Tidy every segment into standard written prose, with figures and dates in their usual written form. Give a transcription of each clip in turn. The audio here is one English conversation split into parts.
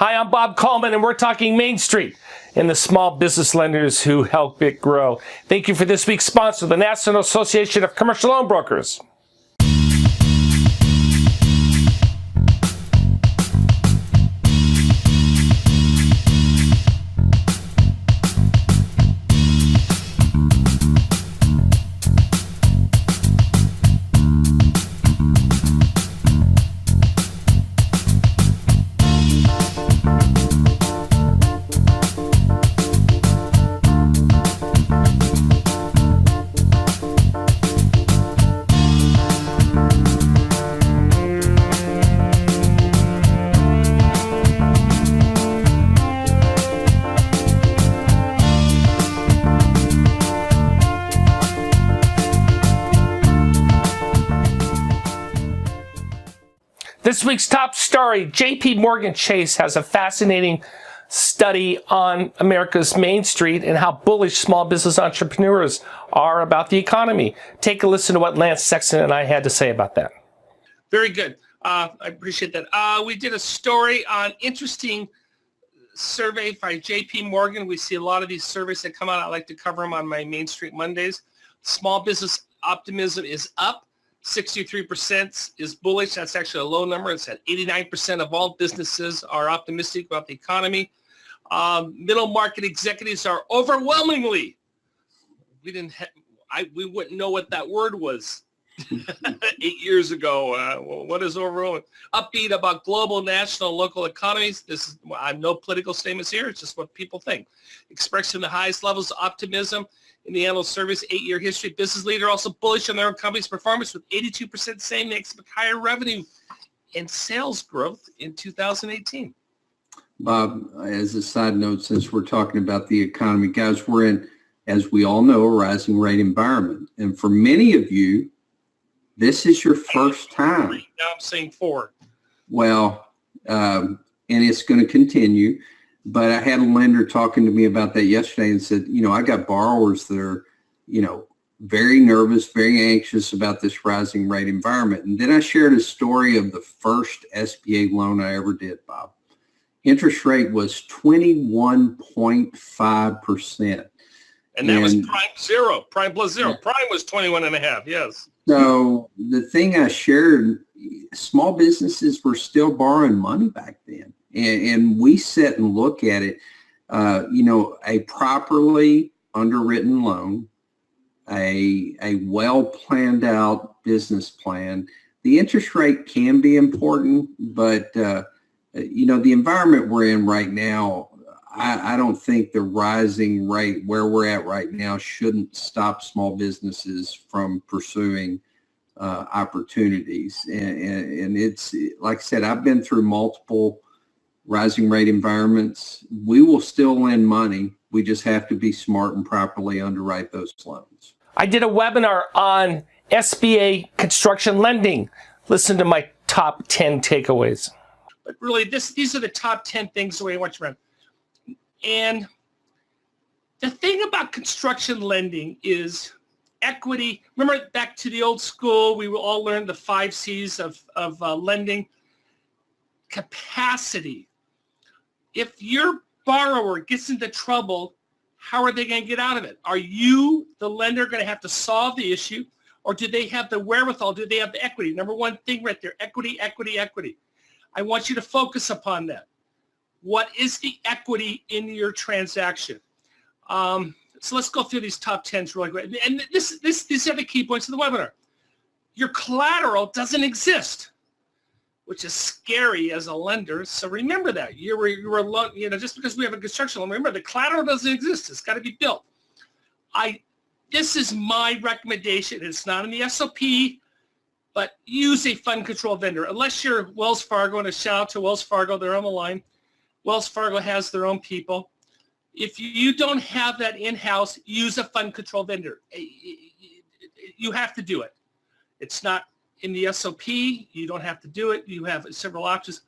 Hi, I'm Bob Coleman, and we're talking Main Street and the small business lenders who help it grow. Thank you for this week's sponsor, the National Association of Commercial Loan Brokers. This week's top story, J.P. Morgan Chase has a fascinating study on America's Main Street and how bullish small business entrepreneurs are about the economy. Take a listen to what Lance Sexton and I had to say about that. Very good. I appreciate that. We did a story on interesting survey by J.P. Morgan. We see a lot of these surveys that come out. I like to cover them on my Main Street Mondays. Small business optimism is up. 63% is bullish. That's actually a low number. It's at 89% of all businesses are optimistic about the economy. Middle market executives are overwhelmingly, we wouldn't know what that word was 8 years ago. What is overwhelming? Upbeat about global, national, local economies. This is no political statements here. It's just what people think. Expressing the highest levels of optimism in the annual survey's 8-year history. Business leader also bullish on their own company's performance, with 82% saying they expect higher revenue and sales growth in 2018. Bob, as a side note, since we're talking about the economy, guys, we're in, as we all know, a rising rate environment. And for many of you, this is your first time. Now I'm saying 4. Well, and it's going to continue. But I had a lender talking to me about that yesterday and said, I got borrowers that are, very nervous, very anxious about this rising rate environment. And then I shared a story of the first SBA loan I ever did, Bob. Interest rate was 21.5%. And that was prime zero, prime plus zero. Prime was 21.5, yes. So the thing I shared, small businesses were still borrowing money back then. And we sit and look at it, a properly underwritten loan, a well planned out business plan. The interest rate can be important, but, the environment we're in right now, I don't think the rising rate where we're at right now shouldn't stop small businesses from pursuing opportunities. And it's, like I said, I've been through multiple rising rate environments. We will still lend money. We just have to be smart and properly underwrite those loans. I did a webinar on SBA construction lending. Listen to my top 10 takeaways. But really, these are the top 10 things the way I want you around. And the thing about construction lending is equity. Remember back to the old school, we all learned the 5 C's of lending. Capacity. If your borrower gets into trouble, how are they going to get out of it? Are you, the lender, going to have to solve the issue, or do they have the wherewithal? Do they have the equity? Number one thing right there, equity, equity, equity. I want you to focus upon that. What is the equity in your transaction? So let's go through these top 10s really quick. And these are the key points of the webinar. Your collateral doesn't exist, which is scary as a lender. So remember that. Just because we have a construction loan, remember the collateral doesn't exist. It's got to be built. This is my recommendation. It's not in the SOP, but use a fund control vendor. Unless you're Wells Fargo, and a shout out to Wells Fargo, they're on the line. Wells Fargo has their own people. If you don't have that in-house, use a fund control vendor. You have to do it. It's not in the SOP. You don't have to do it. You have several options.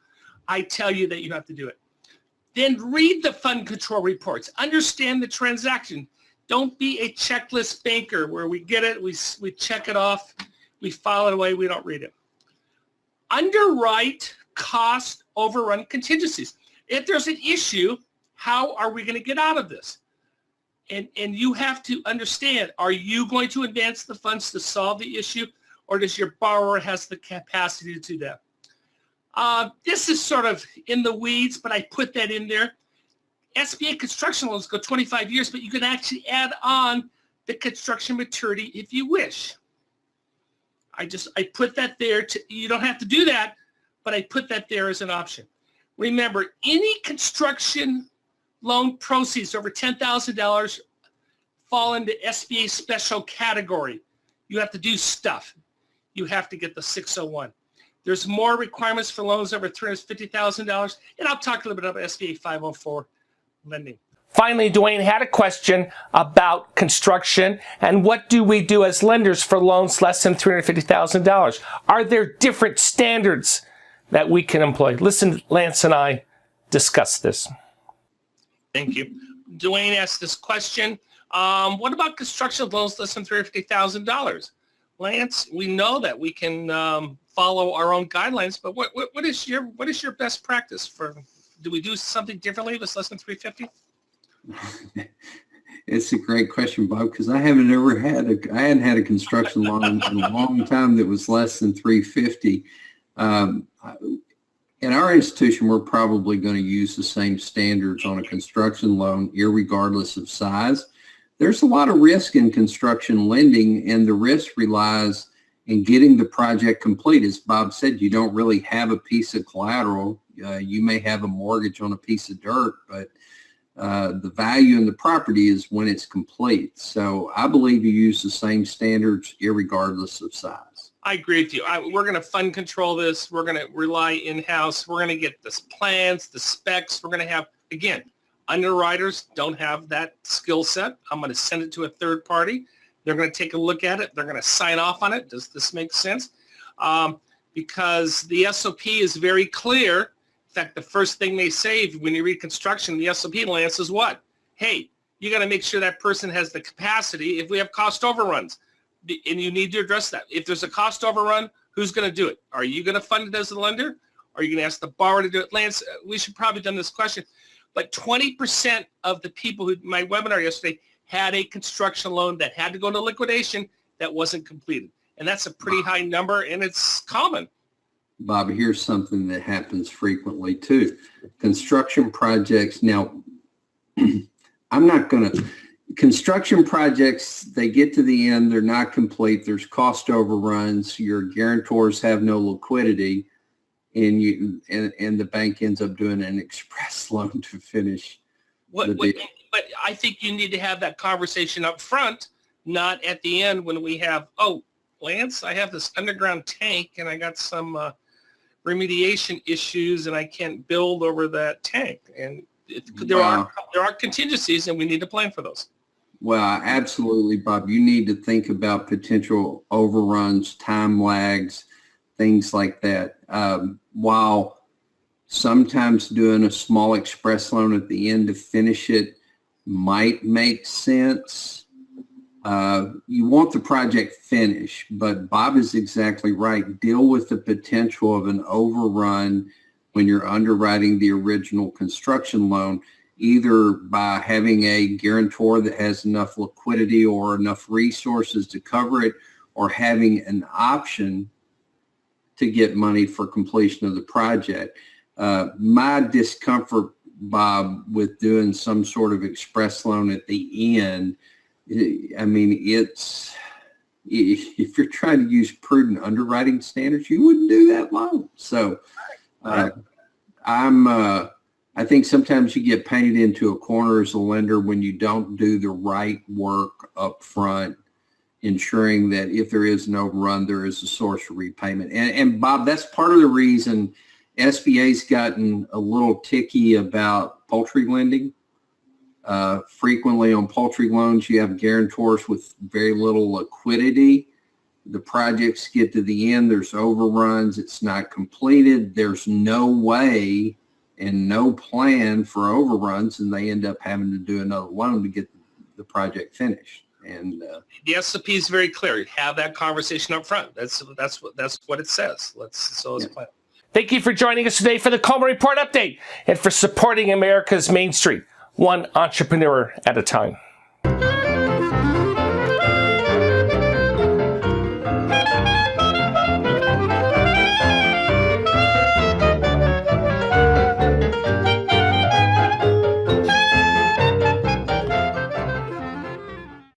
I tell you that you have to do it. Then read the fund control reports. Understand the transaction. Don't be a checklist banker where we get it, we check it off, we file it away, we don't read it. Underwrite cost overrun contingencies. If there's an issue, how are we going to get out of this? And you have to understand, are you going to advance the funds to solve the issue, or does your borrower has the capacity to do that? This is sort of in the weeds, but I put that in there. SBA construction loans go 25 years, but you can actually add on the construction maturity if you wish. I put that there. You don't have to do that, but I put that there as an option. Remember, any construction loan proceeds over $10,000 fall into SBA special category. You have to do stuff. You have to get the 601. There's more requirements for loans over $350,000, and I'll talk a little bit about SBA 504 lending. Finally, Dwayne had a question about construction and what do we do as lenders for loans less than $350,000? Are there different standards that we can employ? Listen, Lance and I discuss this. Thank you. Dwayne asked this question. What about construction loans less than $350,000? Lance, we know that we can follow our own guidelines, but what is your best practice for? Do we do something differently that's less than $350,000? It's a great question, Bob, because I hadn't had a construction loan in a long time that was less than $350,000. In our institution, we're probably going to use the same standards on a construction loan, irregardless of size. There's a lot of risk in construction lending, and the risk relies in getting the project complete. As Bob said, you don't really have a piece of collateral. You may have a mortgage on a piece of dirt, but the value in the property is when it's complete. So I believe you use the same standards irregardless of size. I agree with you. We're going to fund control this. We're going to rely in-house. We're going to get the plans, the specs. We're going to have, again, underwriters don't have that skill set. I'm going to send it to a third party. They're going to take a look at it. They're going to sign off on it. Does this make sense? Because the SOP is very clear. In fact, the first thing they say when you read construction, the SOP, Lance, is what? Hey, you got to make sure that person has the capacity if we have cost overruns. And you need to address that. If there's a cost overrun, who's going to do it? Are you going to fund it as a lender? Are you going to ask the borrower to do it? Lance, we should probably have done this question. But 20% of the people who my webinar yesterday had a construction loan that had to go into liquidation that wasn't completed. And that's a pretty high number, and it's common. Bob, here's something that happens frequently too. Construction projects, now, construction projects, they get to the end, they're not complete, there's cost overruns, your guarantors have no liquidity, and the bank ends up doing an express loan to finish the deal. But I think you need to have that conversation up front, not at the end when we have, oh, Lance, I have this underground tank and I got some remediation issues and I can't build over that tank. And there are contingencies and we need to plan for those. Well, absolutely, Bob. You need to think about potential overruns, time lags, things like that. While sometimes doing a small express loan at the end to finish it might make sense, you want the project finished, but Bob is exactly right. Deal with the potential of an overrun when you're underwriting the original construction loan, either by having a guarantor that has enough liquidity or enough resources to cover it, or having an option to get money for completion of the project. My discomfort, Bob, with doing some sort of express loan at the end, I mean, if you're trying to use prudent underwriting standards, you wouldn't do that loan. So I think sometimes you get painted into a corner as a lender when you don't do the right work up front, ensuring that if there is an overrun, there is a source of repayment. And Bob, that's part of the reason SBA's gotten a little ticky about poultry lending. Frequently on poultry loans, you have guarantors with very little liquidity. The projects get to the end, there's overruns, it's not completed, there's no way and no plan for overruns, and they end up having to do another loan to get the project finished. And the SOP is very clear. Have that conversation up front. That's what it says. Let's plan. Thank you for joining us today for the Coleman Report Update and for supporting America's Main Street, one entrepreneur at a time.